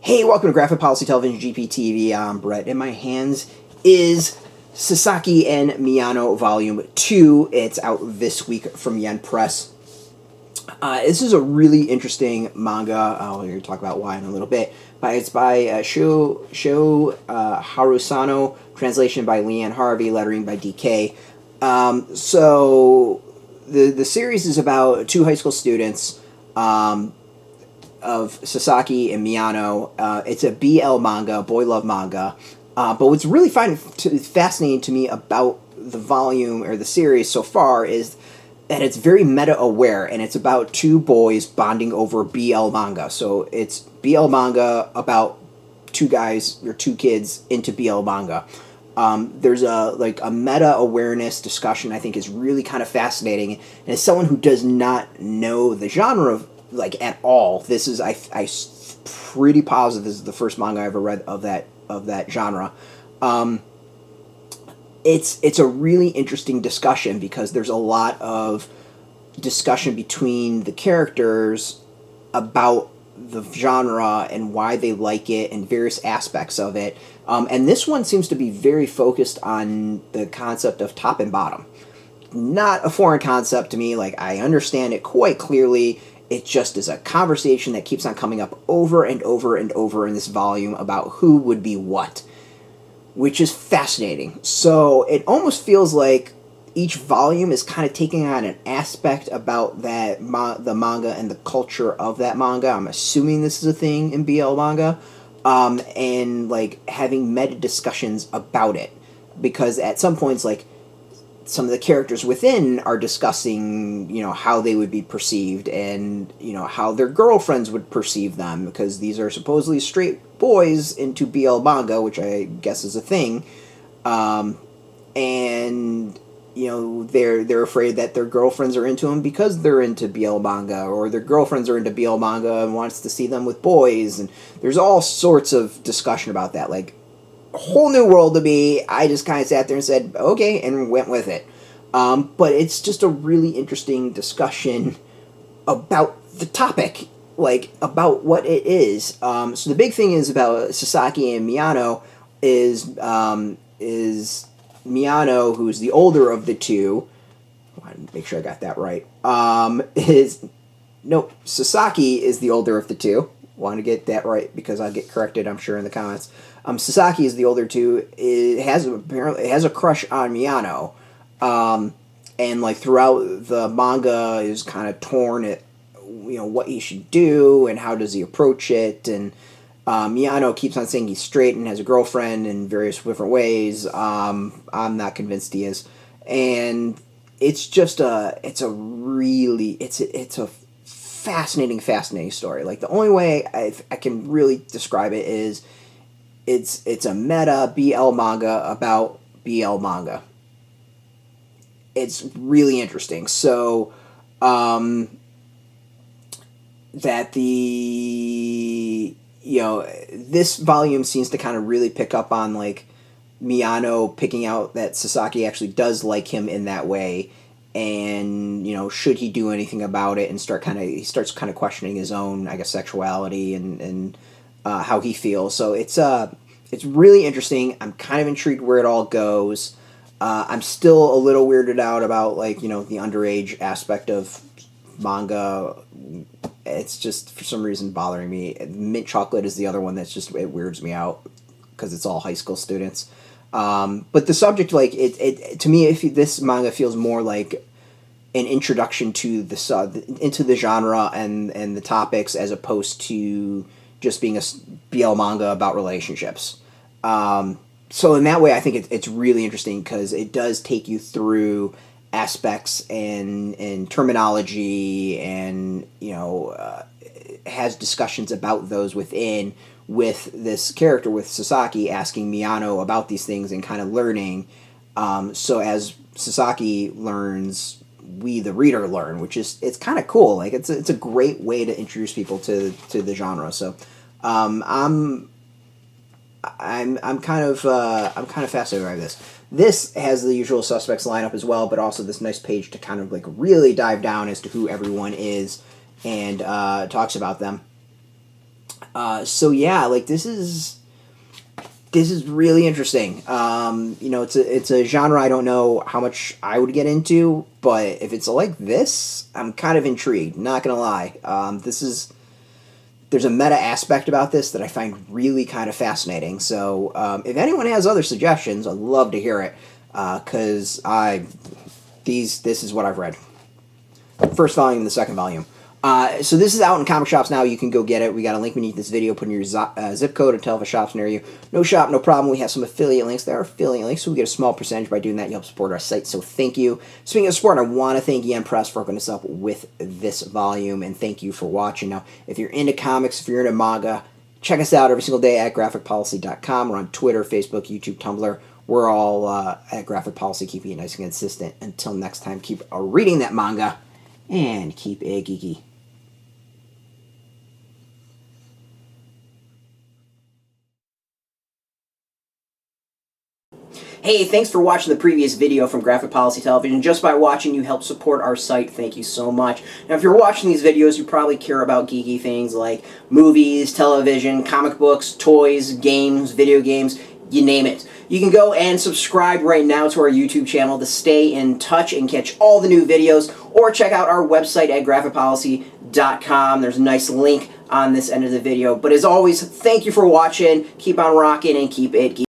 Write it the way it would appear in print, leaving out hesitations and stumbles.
Hey, welcome to Graphic Policy Television GPTV. I'm Brett. In my hands is Sasaki and Miyano Volume 2. It's out this week from Yen Press. This is a really interesting manga. I'll talk about why in a little bit. But it's by Shou Harusano, translation by Leighann Harvey, lettering by DK. So the series is about two high school students of Sasaki and Miyano. It's a BL manga, boy love manga. But what's really fascinating to me about the volume or the series so far is that it's very meta-aware, and it's about two boys bonding over BL manga. So it's BL manga about two guys or two kids into BL manga. There's a meta-awareness discussion I think is really kind of fascinating. And as someone who does not know the genre at all, this is I pretty positive this is the first manga I ever read of that genre. It's a really interesting discussion because there's a lot of discussion between the characters about the genre and why they like it and various aspects of it. And this one seems to be very focused on the concept of top and bottom. Not a foreign concept to me. I understand it quite clearly. It just is a conversation that keeps on coming up over and over and over in this volume about who would be what, which is fascinating. So it almost feels like each volume is kind of taking on an aspect about the manga and the culture of that manga. I'm assuming this is a thing in BL manga, and having meta discussions about it, because at some points some of the characters within are discussing, how they would be perceived and, how their girlfriends would perceive them, because these are supposedly straight boys into BL manga, which I guess is a thing. And, they're afraid that their girlfriends are into them because they're into BL manga, or their girlfriends are into BL manga and wants to see them with boys. And there's all sorts of discussion about that. A whole new world to me. I just kind of sat there and said, okay, and went with it. But it's just a really interesting discussion about the topic, about what it is. So the big thing is about Sasaki and Miyano is Miyano, who's the older of the two. I want to make sure I got that right. Sasaki is the older of the two. Want to get that right because I'll get corrected, I'm sure, in the comments. Sasaki is the older two. It has a crush on Miyano, and throughout the manga is kind of torn at what he should do and how does he approach it. And Miyano keeps on saying he's straight and has a girlfriend in various different ways. I'm not convinced he is, and it's just it's a fascinating story. The only way I can really describe it is it's a meta BL manga about BL manga. It's really interesting. So that this volume seems to kind of really pick up on Miyano picking out that Sasaki actually does like him in that way. And should he do anything about it? And he starts kind of questioning his own, I guess, sexuality and how he feels. So it's really interesting. I'm kind of intrigued where it all goes. I'm still a little weirded out about the underage aspect of manga. It's just for some reason bothering me. Mint chocolate is the other one that's just, it weirds me out because it's all high school students. But the subject, it to me, this manga feels more like an introduction to into the genre and the topics, as opposed to just being a BL manga about relationships. So in that way, I think it's really interesting because it does take you through aspects and terminology, and has discussions about those within, with this character, with Sasaki, asking Miyano about these things and kind of learning. So as Sasaki learns, we the reader learn, which is, it's kind of cool. It's a great way to introduce people to the genre. So I'm kind of fascinated by this. This has the usual suspects lineup as well, but also this nice page to kind of really dive down as to who everyone is and talks about them. So yeah, like this is really interesting. You know, it's a genre I don't know how much I would get into, but if it's like this, I'm kind of intrigued. Not gonna lie. There's a meta aspect about this that I find really kind of fascinating. So if anyone has other suggestions, I'd love to hear it. Because this is what I've read. First volume, the second volume. So this is out in comic shops now. You can go get it. We got a link beneath this video. Put in your zip code and tell if a shop's near you. No shop, no problem. We have some affiliate links. There are affiliate links, so we get a small percentage by doing that. You help support our site, so thank you. Speaking of support, I want to thank Yen Press for hooking us up with this volume, and thank you for watching. Now, if you're into comics, if you're into manga, check us out every single day at graphicpolicy.com. We're on Twitter, Facebook, YouTube, Tumblr. We're all at Graphic Policy, keeping it nice and consistent. Until next time, keep reading that manga, and keep it geeky. Hey, thanks for watching the previous video from Graphic Policy Television. Just by watching, you help support our site. Thank you so much. Now, if you're watching these videos, you probably care about geeky things like movies, television, comic books, toys, games, video games, you name it. You can go and subscribe right now to our YouTube channel to stay in touch and catch all the new videos, or check out our website at graphicpolicy.com. There's a nice link on this end of the video. But as always, thank you for watching. Keep on rocking and keep it geeky.